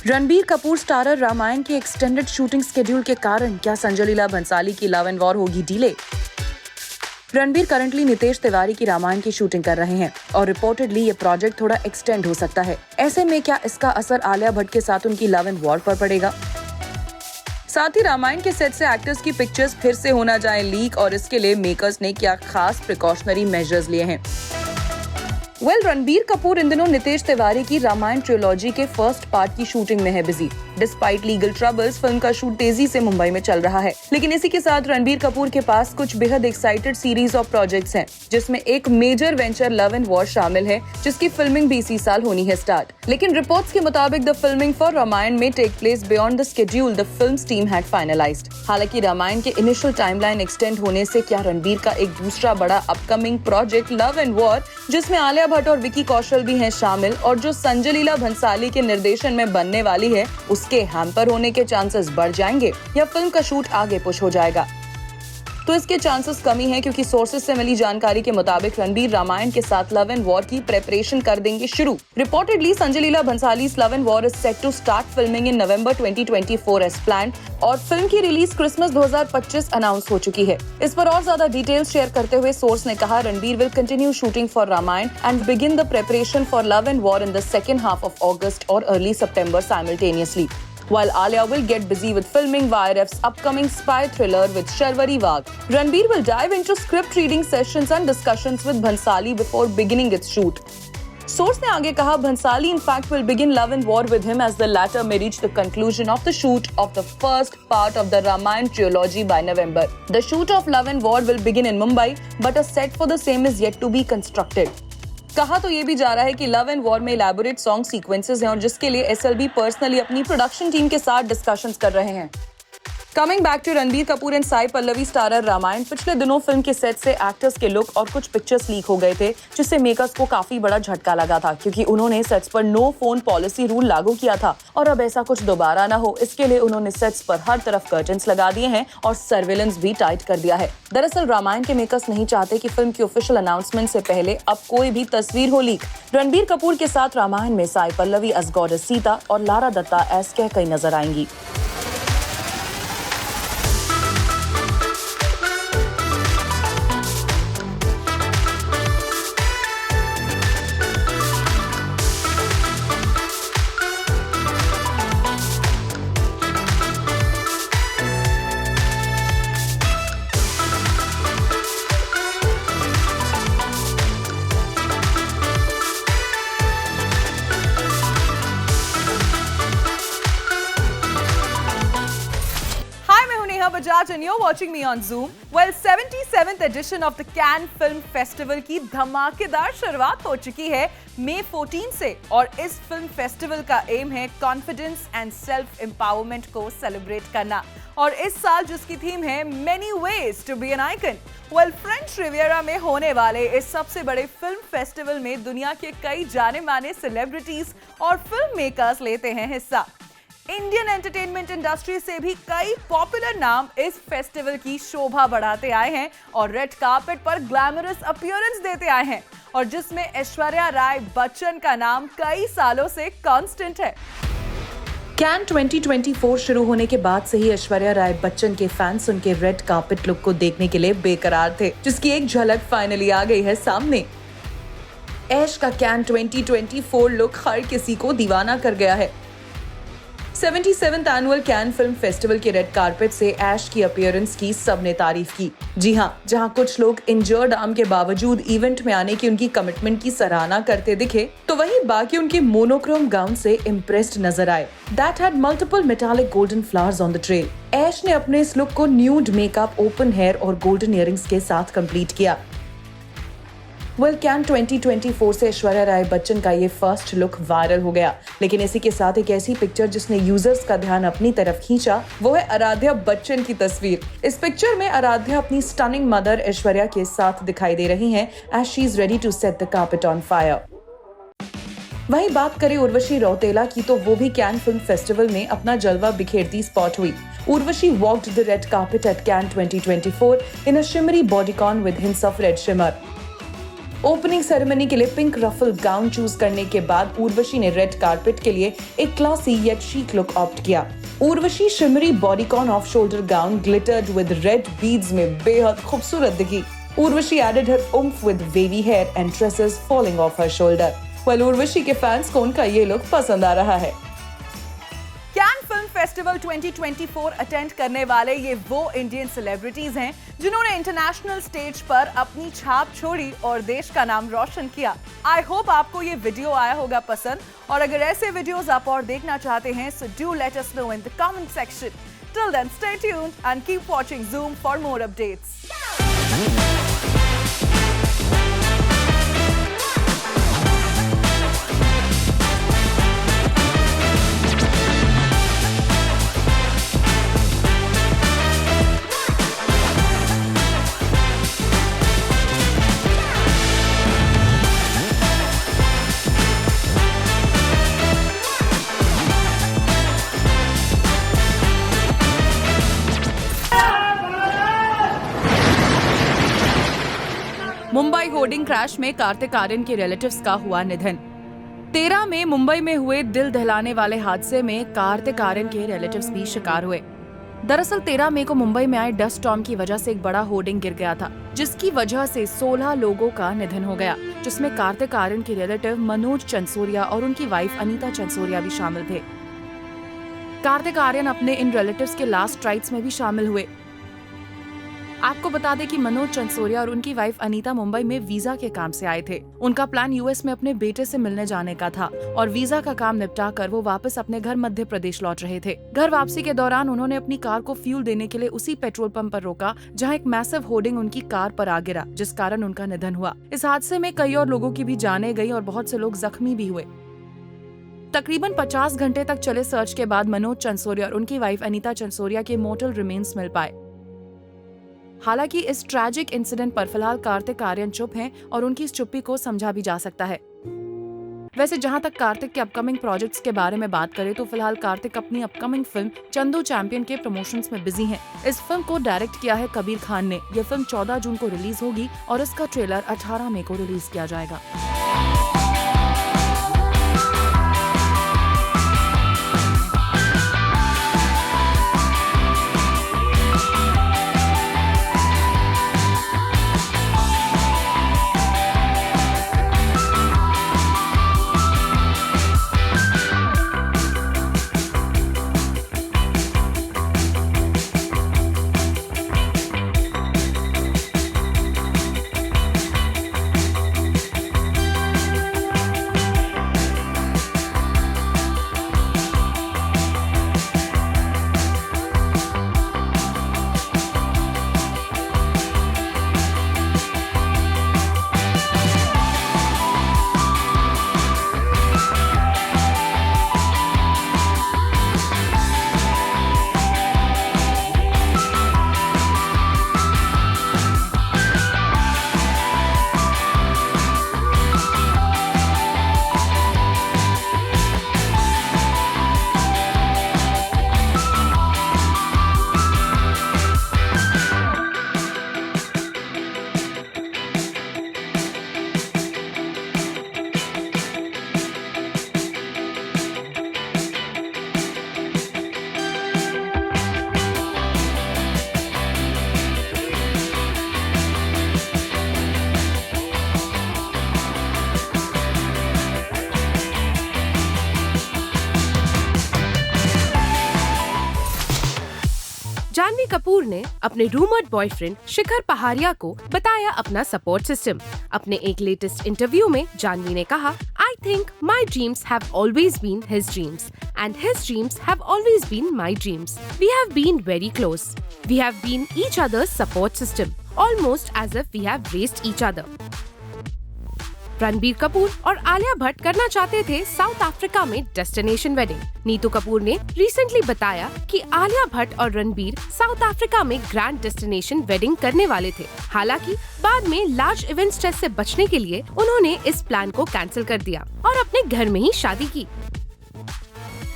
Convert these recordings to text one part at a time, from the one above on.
Ranbir Kapoor starrer Ramayan की extended shooting schedule के कारण क्या संजय लीला भंसाली की लव एंड वॉर होगी डिले? रणबीर करंटली नितेश तिवारी की रामायण की शूटिंग कर रहे हैं और रिपोर्टेडली ये प्रोजेक्ट थोड़ा एक्सटेंड हो सकता है। ऐसे में क्या इसका असर आलिया भट्ट के साथ उनकी लव एंड वॉर पर पड़ेगा? साथ ही रामायण के सेट से एक्टर्स की पिक्चर्स फिर से होना जाए लीक और इसके लिए मेकर्स ने क्या खास प्रिकॉशनरी मेजर्स लिए हैं? रणबीर कपूर इन दिनों नितेश तिवारी की रामायण ट्रिलॉजी के फर्स्ट पार्ट की शूटिंग में है busy. Despite legal troubles film का शूट तेजी से मुंबई में चल रहा है, लेकिन इसी के साथ रणबीर कपूर के पास कुछ बेहद एक्साइटेड सीरीज ऑफ प्रोजेक्ट्स हैं, जिसमें एक major venture Love and War शामिल है, जिसकी फिल्मिंग भी इसी साल होनी है स्टार्ट। लेकिन रिपोर्ट्स के मुताबिक द फिल्मिंग फॉर रामायण में take place beyond the schedule the film's team had finalized. हालांकि रामायण के इनिशियल टाइमलाइन एक्सटेंड होने से क्या रणबीर का एक दूसरा बड़ा upcoming project love and war, जिसमें आलिया भट्ट और विकी कौशल भी हैं शामिल और जो संजय लीला भंसाली के निर्देशन में बनने वाली है, उसके हैम्पर होने के चांसेस बढ़ जाएंगे या फिल्म का शूट आगे पुश हो जाएगा? तो इसके चांसेस कमी है, क्योंकि सोर्सेज से मिली जानकारी के मुताबिक रणबीर रामायण के साथ लव एंड वॉर की प्रेपरेशन कर देंगे शुरू। Reportedly Sanjay Leela Bhansali's love and war is set to start filming in November 2024 as planned और फिल्म की रिलीज क्रिसमस 2025 अनाउंस हो चुकी है। इस पर और ज्यादा डिटेल्स शेयर करते हुए सोर्स ने कहा, Ranbir will continue shooting for Ramayana and begin the preparation for love and war in the second half of August और early September simultaneously, while Alia will get busy with filming YRF's upcoming spy thriller with Sharvari Wagh. Ranbir will dive into script reading sessions and discussions with Bhansali before beginning its shoot. Source ने आगे कहा, Bhansali in fact will begin love and war with him as the latter may reach the conclusion of the shoot of the first part of the Ramayana trilogy by November. The shoot of Love and War will begin in Mumbai, but a set for the same is yet to be constructed. कहा तो ये भी जा रहा है कि Love and War में elaborate song sequences हैं और जिसके लिए एसएलबी पर्सनली अपनी प्रोडक्शन टीम के साथ डिस्कशंस कर रहे हैं। Coming back to Ranbir Kapoor and Sai Pallavi starrer Ramayan, पिछले दिनों फिल्म के सेट से एक्टर्स के लुक और कुछ पिक्चर्स लीक हो गए थे, जिससे मेकर्स को काफी बड़ा झटका लगा था, क्योंकि उन्होंने सेट्स पर नो फोन पॉलिसी रूल लागू किया था और अब ऐसा कुछ दोबारा ना हो, इसके लिए उन्होंने सेट्स पर हर तरफ कर्टन्स लगा दिए हैं और सर्विलेंस भी टाइट कर दिया है। दरअसल रामायण के मेकर्स नहीं चाहते कि फिल्म की ऑफिशियल अनाउंसमेंट से पहले अब कोई भी तस्वीर हो लीक। रणबीर कपूर के साथ रामायण में साई पल्लवी एज गॉडेस सीता और लारा दत्ता एज कैकई नजर आएंगी। Bajaj and you're watching me on Zoom. Well, 77th edition of the Cannes Film Festival की धमाकेदार शुरुआत हो चुकी है मई 14 से और इस फिल्म फेस्टिवल का एम है कॉन्फिडेंस एंड सेल्फ एम्पावरमेंट को सेलिब्रेट करना और इस साल जिसकी थीम है many ways to be an icon. Well, French Riviera में होने वाले इस सबसे बड़े फिल्म फेस्टिवल में दुनिया के कई जाने माने सेलिब्रिटीज और फिल्म मेकर्स लेते हैं हिस्सा। इंडियन एंटरटेनमेंट इंडस्ट्री से भी कई पॉपुलर नाम इस फेस्टिवल की शोभा बढ़ाते आए हैं और रेड कार्पेट पर ग्लैमरस अपीयरेंस देते आए हैं और जिसमें ऐश्वर्या राय बच्चन का नाम कई सालों से कांस्टेंट है। कैन 2024 शुरू होने के बाद से ही ऐश्वर्या राय बच्चन के फैंस उनके रेड कार्पेट लुक को देखने के लिए बेकरार थे, जिसकी एक झलक फाइनली आ गई है सामने। ऐश का कैन 2024 लुक हर किसी को दीवाना कर गया है। 77th annual can film festival के रेड कार्पेट से ऐश की अपीयरेंस की सबने तारीफ की। जी हाँ, जहाँ कुछ लोग इंजर्ड आर्म के बावजूद इवेंट में आने की उनकी कमिटमेंट की सराहना करते दिखे, तो वहीं बाकी उनके मोनोक्रोम गाउन से इम्प्रेस्ड नजर आए। That had multiple metallic golden flowers on the trail. ऐश ने अपने इस लुक को न्यूड मेकअप, ओपन हेयर और गोल्डन इयररिंग्स के साथ कंप्लीट किया। कैन 2024 से ऐश्वर्या राय बच्चन का ये फर्स्ट लुक वायरल हो गया, लेकिन इसी के साथ एक ऐसी पिक्चर जिसने यूजर्स का ध्यान अपनी तरफ खींचा, वो है आराध्या बच्चन की तस्वीर। इस पिक्चर में आराध्या अपनी स्टनिंग मदर ऐश्वर्या के साथ दिखाई दे रही हैं as she is ready to set the carpet on fire. वहीं बात करें उर्वशी रौतेला की, तो वो भी कैन फिल्म फेस्टिवल में अपना जलवा बिखेरती स्पॉट हुई। Urvashi walked the red carpet at Cannes 2024 in a shimmery bodycon with hints of red shimmer. Opening ceremony के लिए पिंक रफल गाउन चूज करने के बाद उर्वशी ने रेड कारपेट के लिए एक classy yet chic look opt किया। Urvashi shimmery bodycon off shoulder gown glittered with red beads में बेहद खूबसूरत दिखी। Urvashi added her oomph with wavy hair and tresses falling off her shoulder. Well, Urvashi के फैंस को उनका ये लुक पसंद आ रहा है। कैन फिल्म फेस्टिवल 2024 अटेंड करने वाले ये वो इंडियन सेलिब्रिटीज हैं जिन्होंने इंटरनेशनल स्टेज पर अपनी छाप छोड़ी और देश का नाम रोशन किया। आई होप आपको ये वीडियो आया होगा पसंद, और अगर ऐसे वीडियोस आप और देखना चाहते हैं so do let us know in the comment section. Till then, stay tuned and keep watching Zoom for more updates. Mumbai hoarding crash में कार्तिक आर्यन के रिलेटिव्स का हुआ निधन। 13 मई मुंबई में हुए दिल दहलाने वाले हादसे में कार्तिक आर्यन के रिलेटिव्स भी शिकार हुए। दरअसल 13 मई को मुंबई में आए डस्ट स्टॉर्म की वजह से एक बड़ा होर्डिंग गिर गया था, जिसकी वजह से 16 लोगों का निधन हो गया, जिसमें कार्तिक आर्यन के रिलेटिव मनोज चंसोरिया और उनकी वाइफ अनीता चंसोरिया भी शामिल थे। कार्तिक आर्यन अपने इन रिलेटिव्स के लास्ट राइट्स में भी शामिल हुए। आपको बता दें कि मनोज चंसोरिया और उनकी वाइफ अनीता मुंबई में वीजा के काम से आए थे। उनका प्लान यूएस में अपने बेटे से मिलने जाने का था और वीजा का काम निपटा कर वो वापस अपने घर मध्य प्रदेश लौट रहे थे। घर वापसी के दौरान उन्होंने अपनी कार को फ्यूल देने के लिए उसी पेट्रोल पंप पर रोका जहां एक मैसिव होर्डिंग उनकी कार पर आ गिरा, जिस कारण उनका निधन हुआ। इस हादसे में कई और लोगों की भी जानें गई और बहुत से लोग जख्मी भी हुए। तकरीबन 50 घंटे तक चले सर्च के बाद मनोज चंसोरिया और उनकी वाइफ अनीता चंसोरिया के मोर्टल रिमेन्स मिल पाए। हालांकि इस ट्रैजिक इंसिडेंट पर फिलहाल कार्तिक आर्यन चुप हैं और उनकी इस चुप्पी को समझा भी जा सकता है। वैसे जहां तक कार्तिक के अपकमिंग प्रोजेक्ट्स के बारे में बात करें तो फिलहाल कार्तिक अपनी अपकमिंग फिल्म चंदू चैंपियन के प्रमोशंस में बिजी हैं। इस फिल्म को डायरेक्ट किया है कबीर खान ने। यह फिल्म 14 जून को रिलीज होगी और इसका ट्रेलर 18 मई को रिलीज किया जाएगा। जानवी कपूर ने अपने रूमर्ड बॉयफ्रेंड शिखर पहाड़िया को बताया अपना सपोर्ट सिस्टम। अपने एक लेटेस्ट इंटरव्यू में जानवी ने कहा, I think my dreams have always been his dreams and his dreams have always been my dreams. We have been very close. We have been each others support system, almost as if we have raised each other. Ranbir Kapoor और आलिया भट्ट करना चाहते थे South Africa में destination wedding. Neetu Kapoor ने recently बताया कि आलिया भट्ट और Ranbir South Africa में ग्रैंड डेस्टिनेशन वेडिंग करने वाले थे। हालांकि बाद में लार्ज इवेंट स्ट्रेस से बचने के लिए उन्होंने इस प्लान को कैंसिल कर दिया और अपने घर में ही शादी की।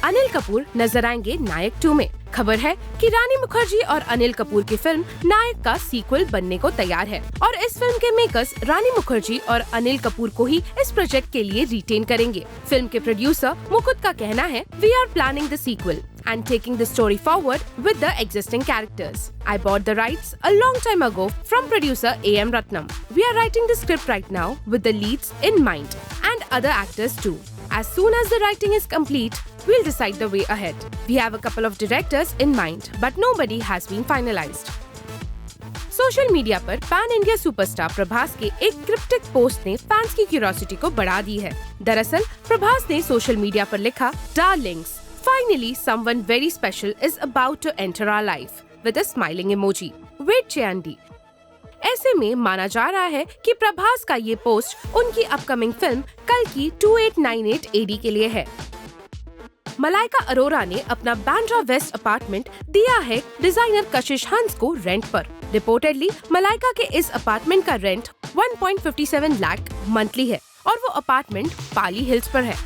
अनिल कपूर नजर आएंगे नायक 2 में। खबर है कि रानी मुखर्जी और अनिल कपूर की फिल्म नायक का सीक्वल बनने को तैयार है और इस फिल्म के मेकर्स रानी मुखर्जी और अनिल कपूर को ही इस प्रोजेक्ट के लिए रिटेन करेंगे। फिल्म के प्रोड्यूसर मुकुंद का कहना है, we are planning the sequel and taking the story forward with the existing characters. I bought the rights a long time ago from producer A.M. Ratnam. We are writing the script right now with the leads in mind and other actors too. As soon as the writing is complete, we'll decide the way ahead. We have a couple of directors in mind, but nobody has been finalized. Social media पर pan India superstar Prabhas के एक cryptic post ने fans की curiosity को बढ़ा दी है। दरअसल प्रभास ने सोशल मीडिया पर लिखा, Darling's, finally someone very special is about to enter our life with a smiling emoji. Wait Chandi. ऐसे में माना जा रहा है कि प्रभास का ये पोस्ट उनकी अपकमिंग फिल्म कल की 2898 AD के लिए है। मलाइका अरोरा ने अपना बांद्रा वेस्ट अपार्टमेंट दिया है डिजाइनर कशिश हंस को रेंट पर। रिपोर्टेडली मलाइका के इस अपार्टमेंट का रेंट 1.57 लाख मंथली है और वो अपार्टमेंट पाली हिल्स पर है।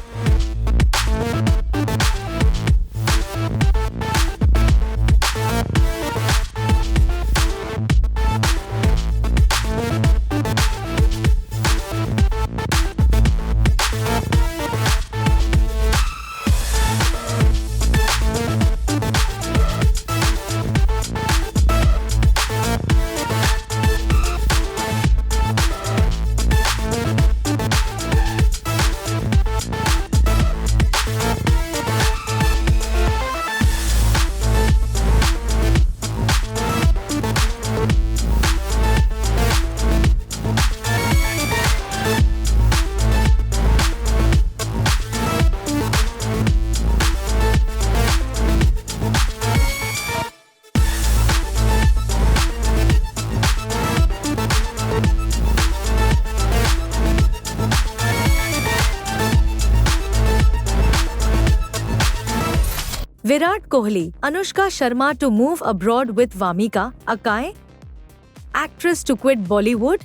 Virat Kohli, Anushka Sharma to move abroad with Vamika, Akai? Actress to quit Bollywood?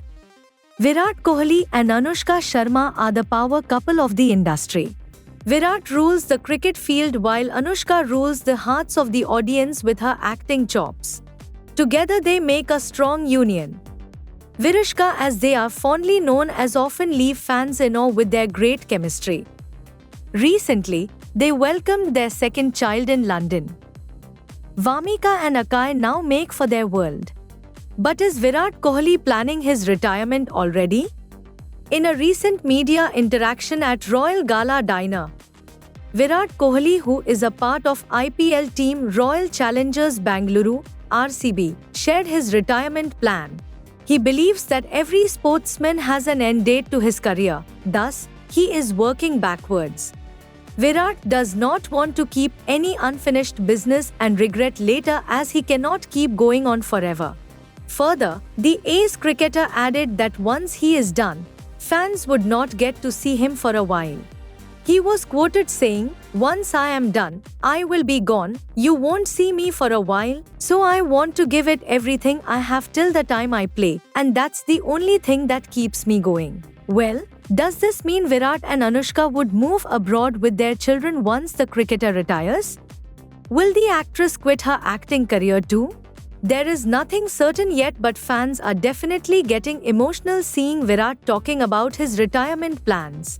Virat Kohli and Anushka Sharma are the power couple of the industry. Virat rules the cricket field while Anushka rules the hearts of the audience with her acting chops. Together they make a strong union. Virushka, as they are fondly known as, often leave fans in awe with their great chemistry. Recently, they welcomed their second child in London. Vamika and Akai now make for their world. But is Virat Kohli planning his retirement already? In a recent media interaction at Royal Gala Dinner, Virat Kohli, who is a part of IPL team Royal Challengers Bangalore (RCB), shared his retirement plan. He believes that every sportsman has an end date to his career, thus, he is working backwards. Virat does not want to keep any unfinished business and regret later, as he cannot keep going on forever. Further, the ace cricketer added that once he is done, fans would not get to see him for a while. He was quoted saying, "Once I am done, I will be gone, you won't see me for a while, so I want to give it everything I have till the time I play, and that's the only thing that keeps me going." Well, does this mean Virat and Anushka would move abroad with their children once the cricketer retires? Will the actress quit her acting career too? There is nothing certain yet, but fans are definitely getting emotional seeing Virat talking about his retirement plans.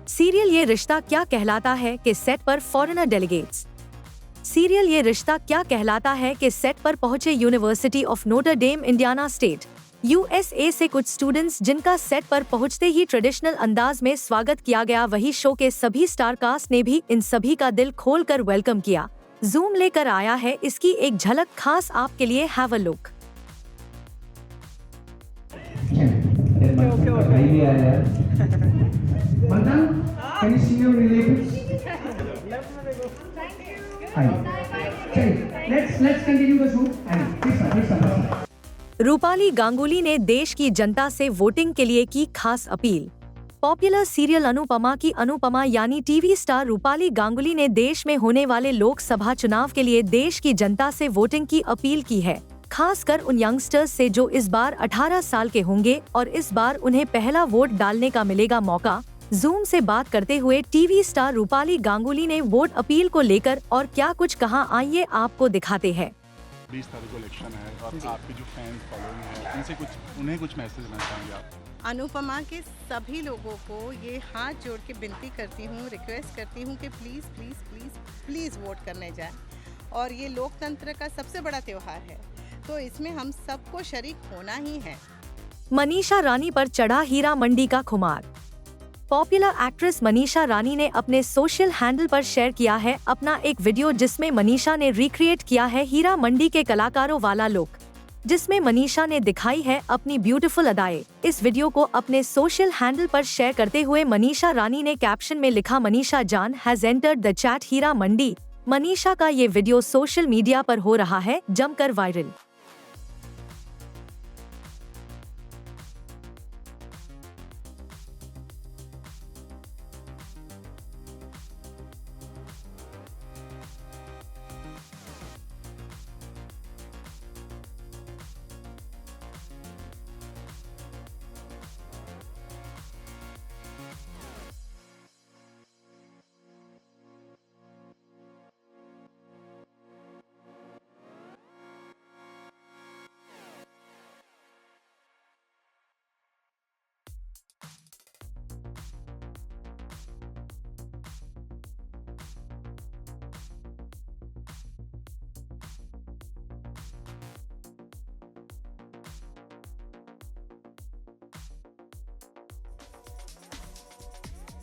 Serial ये रिश्ता क्या कहलाता है के set पर foreigner delegates. Serial ये रिश्ता क्या कहलाता है के सेट पर पहुंचे university of Notre Dame Indiana state USA से कुछ स्टूडेंट्स जिनका सेट पर पहुंचते ही ट्रेडिशनल अंदाज में स्वागत किया गया, वही शो के सभी स्टार कास्ट ने भी इन सभी का दिल खोलकर वेलकम किया। जूम लेकर आया है इसकी एक झलक खास आपके लिए, have a look. Rupali Ganguly ने देश की जनता से वोटिंग के लिए की खास अपील। पॉपुलर सीरियल अनुपमा की अनुपमा यानी टीवी स्टार रूपाली गांगुली ने देश में होने वाले लोकसभा चुनाव के लिए देश की जनता से वोटिंग की अपील की है, खासकर उन यंगस्टर्स से जो इस बार 18 साल के होंगे और इस बार उन्हें पहला वोट डालने का मिलेगा मौका। जूम से बात करते हुए टीवी स्टार रूपाली गांगुली ने वोट अपील को लेकर और क्या कुछ कहा, आइए आपको दिखाते हैं। 20 तारीख को इलेक्शन है और आपके जो फैंस फॉलोइंग है उनसे उन्हें कुछ मैसेज देना चाहेंगे आप? अनुपमा के सभी लोगों को ये हाथ जोड़ के विनती करती हूँ, रिक्वेस्ट करती हूँ कि please please please please vote करने जाएं। और ये लोकतंत्र का सबसे बड़ा त्योहार है, तो इसमें हम सबको शरीक होना ही है। मनीषा रानी पर चढ़ा हीरा मंडी का खुमार। पॉपुलर एक्ट्रेस मनीषा रानी ने अपने सोशल हैंडल पर शेयर किया है अपना एक वीडियो, जिसमें मनीषा ने रिक्रिएट किया है हीरा मंडी के कलाकारों वाला लुक, जिसमें मनीषा ने दिखाई है अपनी ब्यूटीफुल अदाएं। इस वीडियो को अपने सोशल हैंडल पर शेयर करते हुए मनीषा रानी ने कैप्शन में लिखा, मनीषा जान has entered the chat Heera Mandi. Manisha का ये वीडियो सोशल मीडिया पर हो रहा है जमकर वायरल।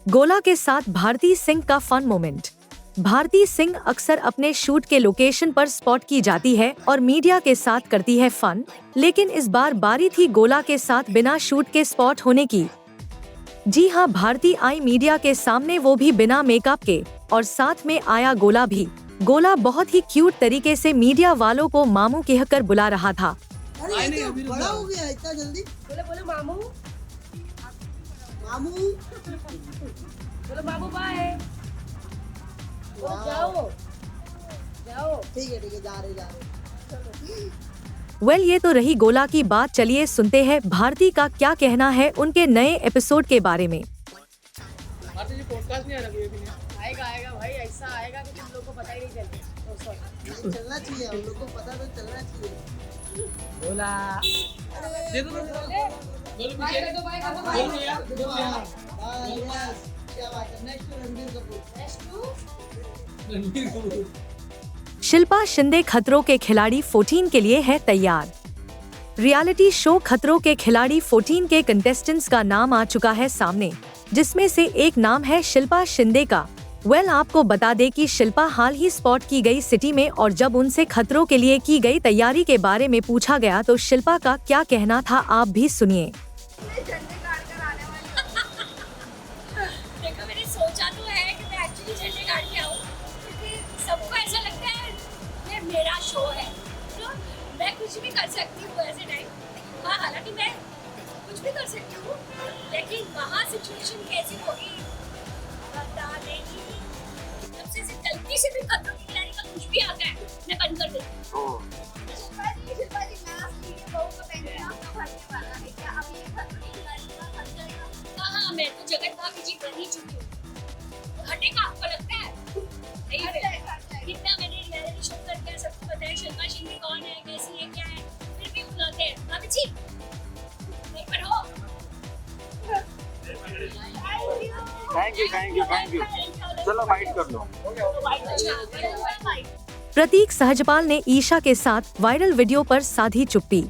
गोला के साथ भारती सिंह का फन मोमेंट। भारती सिंह अक्सर अपने शूट के लोकेशन पर स्पॉट की जाती है और मीडिया के साथ करती है फन, लेकिन इस बार बारी थी गोला के साथ बिना शूट के स्पॉट होने की। जी हां, भारती आई मीडिया के सामने, वो भी बिना मेकअप के, और साथ में आया गोला भी। गोला बहुत ही क्यूट तरीके से मीडिया वालों को मामू कहकर बुला रहा था। अरे ये तो बड़ा हो गया इतना जल्दी। बोले मामू मामू बोलो मामू बाय। जाओ जाओ, ठीक है जा रहे। वेल, ये तो रही गोला की बात। चलिए सुनते हैं भारती का क्या कहना है उनके नए एपिसोड के बारे में। भारती जी पॉडकास्ट नहीं आएगा भाई, ऐसा आएगा कि तुम लोग को पता ही नहीं चलता। चलना चाहिए, हम लोग को पता तो चलना चाहिए। गोला दे दो शिल्पा शिंदे खतरों के खिलाड़ी 14 के लिए है तैयार। रियलिटी शो खतरों के खिलाड़ी 14 के कंटेस्टेंट्स का नाम आ चुका है सामने, जिसमें से एक नाम है शिल्पा शिंदे का। वेल, आपको बता दें कि शिल्पा हाल ही स्पॉट की गई सिटी में, और जब उनसे खतरों के लिए की गई तैयारी के बारे में पूछा गया तो शिल्पा का क्या कहना था, आप भी सुनिए। देखो, मैंने सोचा तो है कि मैं एक्चुअली झंडे गाड़ के आऊँ, क्योंकि सबको ऐसा लगता है ये मेरा शो है, तो मैं कुछ भी कर सकती हूँ ऐसे टाइम। हाँ, हालांकि मैं कुछ भी कर सकती हूँ, लेकिन वहाँ सिचुएशन कैसी होगी बता देगी। सबसे गलती से भी खतरों की खिलाड़ी का कुछ भी आ गया मैं बंद कर देती हूँ। शिल्पा जी मास्क लिए बहू को पहनने आपका भरने वाला है क्या? अभी ये खतरों की खिलाड़ी का खत जाएगा। हाँ, मैं तो जगत भाभी जी बन ही चुकी हूँ। हटेगा आपको लगता है? नहीं हटेगा। कितना मैंने रियलिटी शो कर दिया, सबको पता है शिल्पा शिंदे कौन है, कैसी है, क्या है, फिर भी बुलाते हैं भाभी जी नहीं पर हो। थैंक यू चलो फाइट कर लो। प्रतीक सहजपाल ने ईशा के साथ वायरल वीडियो पर साधी चुप्पी।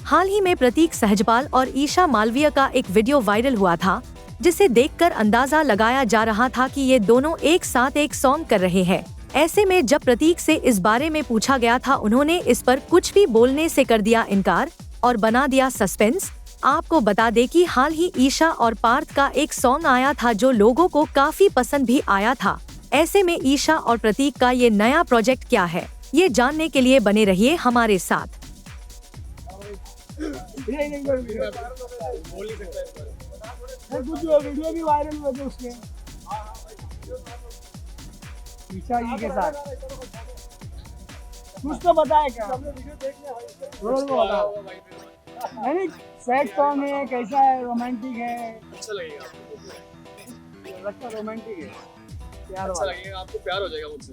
हाल ही में प्रतीक सहजपाल और ईशा मालवीय का एक वीडियो वायरल हुआ था, जिसे देखकर अंदाजा लगाया जा रहा था कि ये दोनों एक साथ एक सॉन्ग कर रहे हैं। ऐसे में जब प्रतीक से इस बारे में पूछा गया था, उन्होंने इस पर कुछ भी बोलने से कर दिया इनकार और बना दिया सस्पेंस। आपको बता दें कि हाल ही ईशा और पार्थ का एक सॉन्ग आया था जो लोगों को काफी पसंद भी आया था। ऐसे में ईशा और प्रतीक का ये नया प्रोजेक्ट क्या है, ये जानने के लिए बने रहिए हमारे साथ। वीडियो भी वायरल हुआ था उसके ईशा जी के साथ, कुछ तो बताया क्या? नहीं, सैड सॉन्ग है, कैसा है, रोमांटिक है? अच्छा लगेगा लगता रोमांटिक है, अच्छा लगेगा आपको, प्यार हो जाएगा मुझसे।